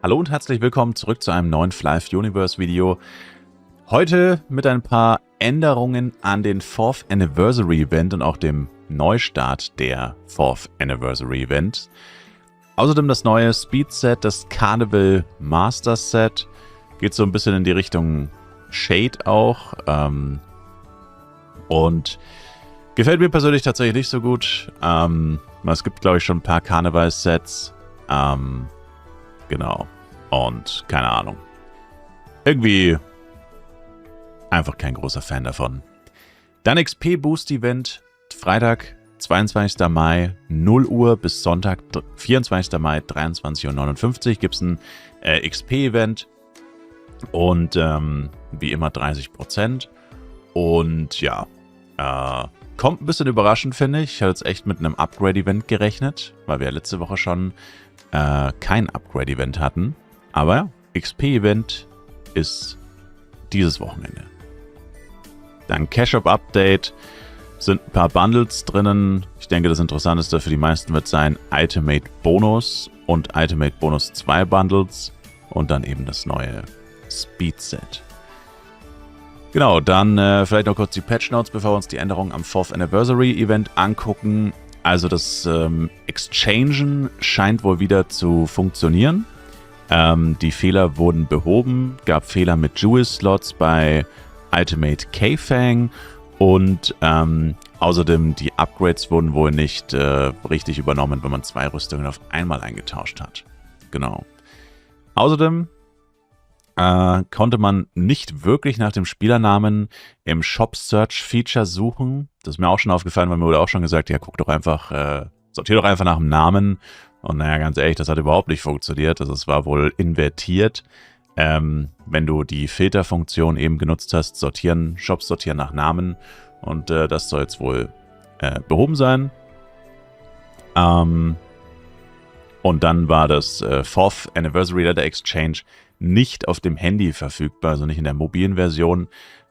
Hallo und herzlich willkommen zurück zu einem neuen Flive Universe Video. Heute mit ein paar Änderungen an den 4th Anniversary Event und auch dem Neustart der 4th Anniversary Event. Außerdem das neue Speed Set, das Carnival Master Set. Geht so ein bisschen in die Richtung Shade auch. Und gefällt mir persönlich tatsächlich nicht so gut. Es gibt, glaube ich, schon ein paar Karneval-Sets. Genau. Und keine Ahnung. Irgendwie einfach kein großer Fan davon. Dann XP Boost Event. Freitag, 22. Mai, 0 Uhr bis Sonntag, 24. Mai, 23:59 Uhr gibt es ein XP-Event. Und wie immer 30%. Und ja, kommt ein bisschen überraschend, finde ich. Ich hatte jetzt echt mit einem Upgrade-Event gerechnet, weil wir ja letzte Woche schon kein Upgrade-Event hatten. Aber ja, XP-Event ist dieses Wochenende. Dann Cash-Up-Update. Sind ein paar Bundles drinnen. Ich denke, das Interessanteste für die meisten wird sein Itemate Bonus und Itemate Bonus 2 Bundles. Und dann eben das neue Speed Set. Genau, dann vielleicht noch kurz die Patch Notes, bevor wir uns die Änderungen am 4th Anniversary Event angucken. Also das Exchangen scheint wohl wieder zu funktionieren. Die Fehler wurden behoben. Gab Fehler mit Jewel-Slots bei Ultimate K-Fang. Und außerdem die Upgrades wurden wohl nicht richtig übernommen, wenn man 2 Rüstungen auf einmal eingetauscht hat. Genau. Außerdem konnte man nicht wirklich nach dem Spielernamen im Shop Search Feature suchen. Das ist mir auch schon aufgefallen, weil mir wurde auch schon gesagt, ja, guck doch einfach, sortier doch einfach nach dem Namen. Und naja, ganz ehrlich, das hat überhaupt nicht funktioniert. Also es war wohl invertiert. Wenn du die Filterfunktion eben genutzt hast, Shops sortieren nach Namen. Und das soll jetzt wohl behoben sein. Und dann war das 4th Anniversary Letter Exchange nicht auf dem Handy verfügbar, also nicht in der mobilen Version,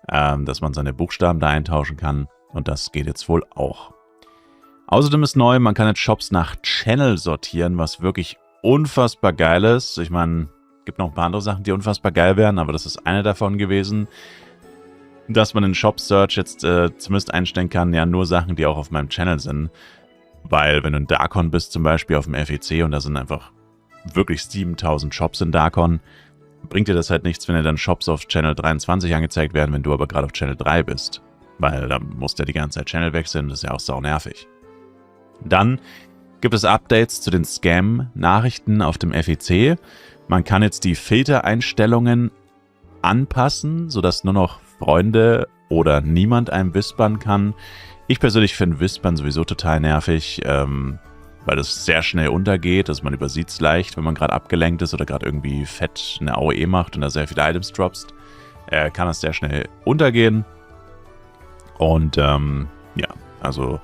dass man seine Buchstaben da eintauschen kann. Und das geht jetzt wohl auch. Außerdem ist neu, man kann jetzt Shops nach Channel sortieren, was wirklich unfassbar geil ist. Ich meine, es gibt noch ein paar andere Sachen, die unfassbar geil wären, aber das ist eine davon gewesen, dass man in Shop Search jetzt zumindest einstellen kann, ja, nur Sachen, die auch auf meinem Channel sind. Weil wenn du in Darkon bist, zum Beispiel auf dem FEC, und da sind einfach wirklich 7000 Shops in Darkon, bringt dir das halt nichts, wenn dir dann Shops auf Channel 23 angezeigt werden, wenn du aber gerade auf Channel 3 bist. Weil da musst du ja die ganze Zeit Channel wechseln, das ist ja auch sau nervig. Dann gibt es Updates zu den Scam-Nachrichten auf dem FEC. Man kann jetzt die Filtereinstellungen anpassen, sodass nur noch Freunde oder niemand einem wispern kann. Ich persönlich finde Wispern sowieso total nervig, weil das sehr schnell untergeht. Also man übersieht es leicht, wenn man gerade abgelenkt ist oder gerade irgendwie fett eine AOE macht und da sehr viele Items droppst. Kann das sehr schnell untergehen. Und ja, also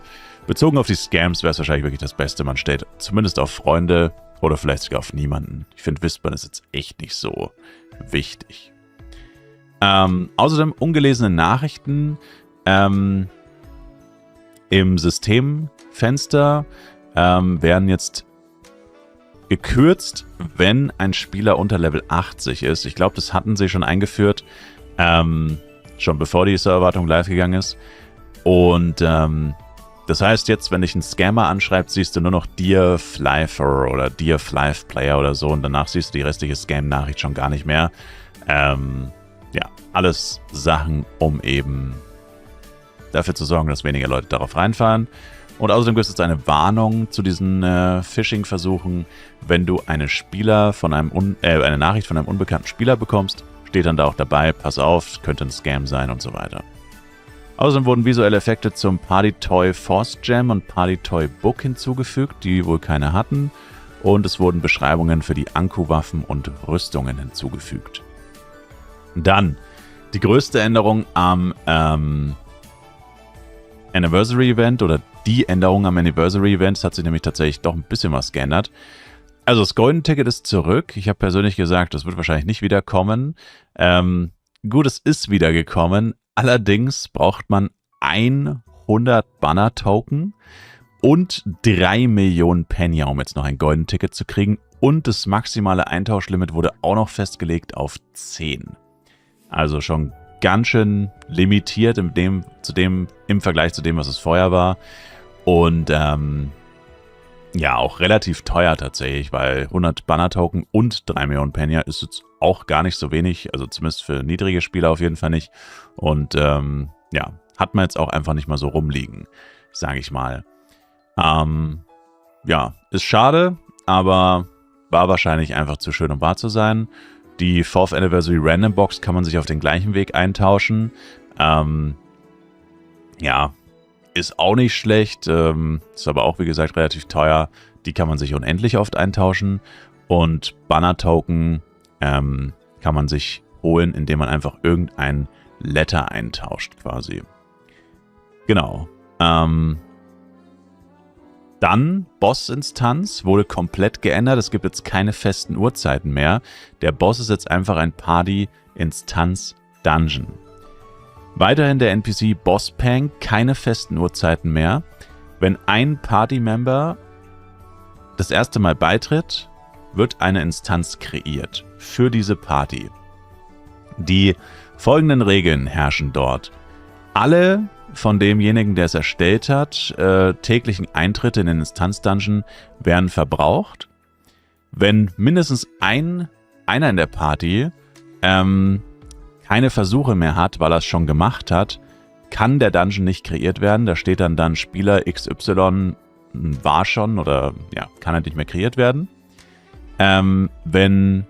bezogen auf die Scams wäre es wahrscheinlich wirklich das Beste. Man stellt zumindest auf Freunde oder vielleicht sogar auf niemanden. Ich finde, Wispern ist jetzt echt nicht so wichtig. Außerdem ungelesene Nachrichten im Systemfenster werden jetzt gekürzt, wenn ein Spieler unter Level 80 ist. Ich glaube, das hatten sie schon eingeführt, schon bevor die Serverwartung live gegangen ist. Und das heißt jetzt, wenn dich ein Scammer anschreibt, siehst du nur noch Dear Flifer oder Dear Flive Player oder so und danach siehst du die restliche Scam-Nachricht schon gar nicht mehr. Ja, alles Sachen, um eben dafür zu sorgen, dass weniger Leute darauf reinfallen. Und außerdem gibt es jetzt eine Warnung zu diesen Phishing-Versuchen. Wenn du eine Nachricht von einem unbekannten Spieler bekommst, steht dann da auch dabei, pass auf, könnte ein Scam sein und so weiter. Außerdem wurden visuelle Effekte zum Party Toy Force Gem und Party Toy Book hinzugefügt, die wohl keine hatten. Und es wurden Beschreibungen für die Anku-Waffen und Rüstungen hinzugefügt. Dann die größte Änderung am Anniversary Event oder die Änderung am Anniversary Event. Es hat sich nämlich tatsächlich doch ein bisschen was geändert. Also das Golden Ticket ist zurück. Ich habe persönlich gesagt, das wird wahrscheinlich nicht wiederkommen. Gut, es ist wiedergekommen. Allerdings braucht man 100 Banner-Token und 3 Millionen Penny, um jetzt noch ein Golden Ticket zu kriegen. und das maximale Eintauschlimit wurde auch noch festgelegt auf 10. Also schon ganz schön limitiert im Vergleich zu dem, was es vorher war. Und ja, auch relativ teuer tatsächlich, weil 100 Banner-Token und 3 Millionen Penya ist jetzt auch gar nicht so wenig, also zumindest für niedrige Spieler auf jeden Fall nicht. Und ja, hat man jetzt auch einfach nicht mal so rumliegen, sage ich mal. Ja, ist schade, aber war wahrscheinlich einfach zu schön, um wahr zu sein. Die 4th Anniversary Random Box kann man sich auf den gleichen Weg eintauschen. Ja, ist auch nicht schlecht, ist aber auch, wie gesagt, relativ teuer. Die kann man sich unendlich oft eintauschen. Und Banner-Token kann man sich holen, indem man einfach irgendein Letter eintauscht, quasi. Genau. Dann Boss-Instanz wurde komplett geändert. Es gibt jetzt keine festen Uhrzeiten mehr. Der Boss ist jetzt einfach ein Party-Instanz-Dungeon. Weiterhin der NPC Boss-Pang, keine festen Uhrzeiten mehr. Wenn ein Party-Member das erste Mal beitritt, wird eine Instanz kreiert für diese Party. Die folgenden Regeln herrschen dort. Alle von demjenigen, der es erstellt hat, täglichen Eintritte in den Instanz-Dungeon werden verbraucht. Wenn mindestens einer in der Party keine Versuche mehr hat, weil er es schon gemacht hat, kann der Dungeon nicht kreiert werden. Da steht dann Spieler XY war schon oder ja, kann er nicht mehr kreiert werden. Wenn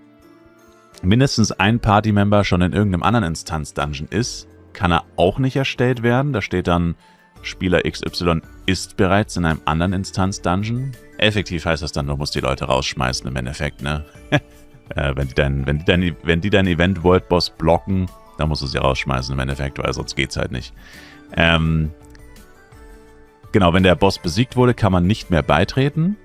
mindestens ein Party-Member schon in irgendeinem anderen Instanz-Dungeon ist, kann er auch nicht erstellt werden. Da steht dann, Spieler XY ist bereits in einem anderen Instanz-Dungeon. Effektiv heißt das dann, du musst die Leute rausschmeißen im Endeffekt, ne? Wenn die dein Event World Boss blocken, dann musst du sie rausschmeißen im Endeffekt, weil sonst geht's halt nicht. Genau, wenn der Boss besiegt wurde, kann man nicht mehr beitreten.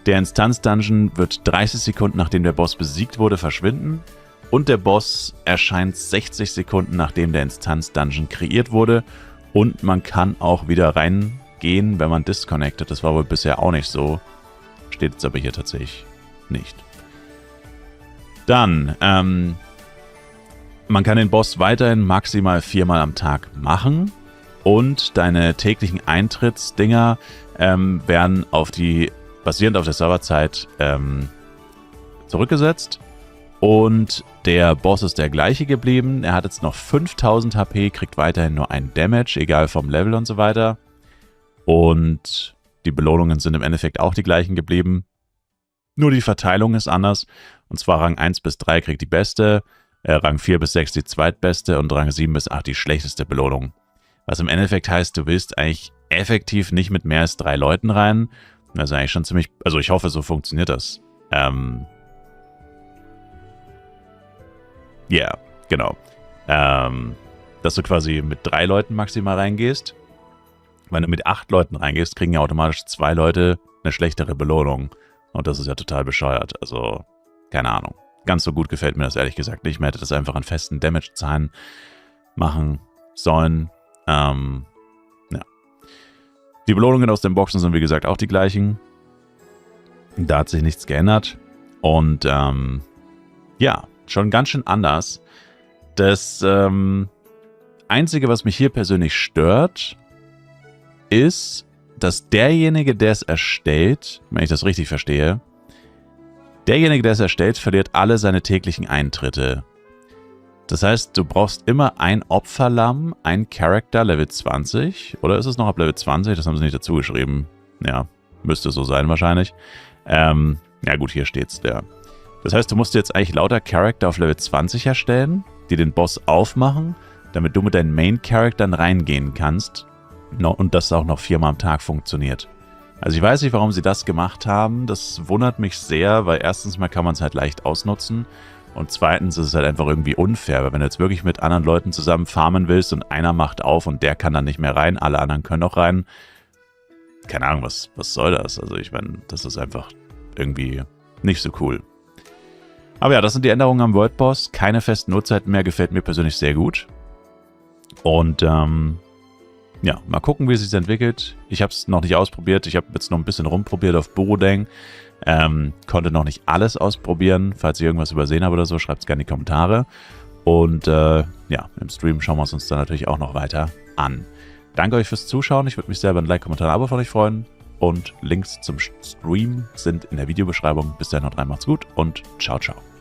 Der Instanz-Dungeon wird 30 Sekunden, nachdem der Boss besiegt wurde, verschwinden. Und der Boss erscheint 60 Sekunden, nachdem der Instanz-Dungeon kreiert wurde. Und man kann auch wieder reingehen, wenn man disconnected. Das war wohl bisher auch nicht so. Steht jetzt aber hier tatsächlich nicht. Dann, man kann den Boss weiterhin maximal 4-mal am Tag machen. Und deine täglichen Eintrittsdinger werden basierend auf der Serverzeit zurückgesetzt. Und der Boss ist der gleiche geblieben. Er hat jetzt noch 5000 HP, kriegt weiterhin nur ein Damage, egal vom Level und so weiter. Und die Belohnungen sind im Endeffekt auch die gleichen geblieben. Nur die Verteilung ist anders. Und zwar Rang 1 bis 3 kriegt die beste, Rang 4 bis 6 die zweitbeste und Rang 7 bis 8 die schlechteste Belohnung. Was im Endeffekt heißt, du willst eigentlich effektiv nicht mit mehr als 3 Leuten rein. Das ist eigentlich schon ziemlich... Also ich hoffe, so funktioniert das. Ja, genau. Dass du quasi mit 3 Leuten maximal reingehst. Wenn du mit 8 Leuten reingehst, kriegen ja automatisch 2 Leute eine schlechtere Belohnung. Und das ist ja total bescheuert. Also, keine Ahnung. Ganz so gut gefällt mir das ehrlich gesagt nicht. Man hätte das einfach an festen Damage-Zahlen machen sollen. Ja. Die Belohnungen aus den Boxen sind wie gesagt auch die gleichen. Da hat sich nichts geändert. Und ja, schon ganz schön anders. Das Einzige, was mich hier persönlich stört, ist, dass derjenige, der es erstellt, wenn ich das richtig verstehe, derjenige, der es erstellt, verliert alle seine täglichen Eintritte. Das heißt, du brauchst immer ein Opferlamm, ein Charakter Level 20. Oder ist es noch ab Level 20? Das haben sie nicht dazu geschrieben. Ja, müsste so sein wahrscheinlich. Ja gut, hier steht's. Ja. Das heißt, du musst jetzt eigentlich lauter Charakter auf Level 20 erstellen, die den Boss aufmachen, damit du mit deinen Main-Charaktern reingehen kannst. Und das auch noch 4-mal am Tag funktioniert. Also ich weiß nicht, warum sie das gemacht haben. Das wundert mich sehr, weil erstens mal kann man es halt leicht ausnutzen. Und zweitens ist es halt einfach irgendwie unfair, weil wenn du jetzt wirklich mit anderen Leuten zusammen farmen willst und einer macht auf und der kann dann nicht mehr rein, alle anderen können auch rein. Keine Ahnung, was soll das? Also ich meine, das ist einfach irgendwie nicht so cool. Aber ja, das sind die Änderungen am World Boss. Keine festen Uhrzeiten mehr, gefällt mir persönlich sehr gut. Und ja, mal gucken, wie es sich entwickelt. Ich habe es noch nicht ausprobiert. Ich habe jetzt noch ein bisschen rumprobiert auf Borodeng. Konnte noch nicht alles ausprobieren. Falls ich irgendwas übersehen habe oder so, schreibt es gerne in die Kommentare. Und ja, im Stream schauen wir es uns dann natürlich auch noch weiter an. Danke euch fürs Zuschauen. Ich würde mich sehr über ein Like, Kommentar, ein Abo von euch freuen. Und Links zum Stream sind in der Videobeschreibung. Bis dahin, haut rein, macht's gut und ciao, ciao.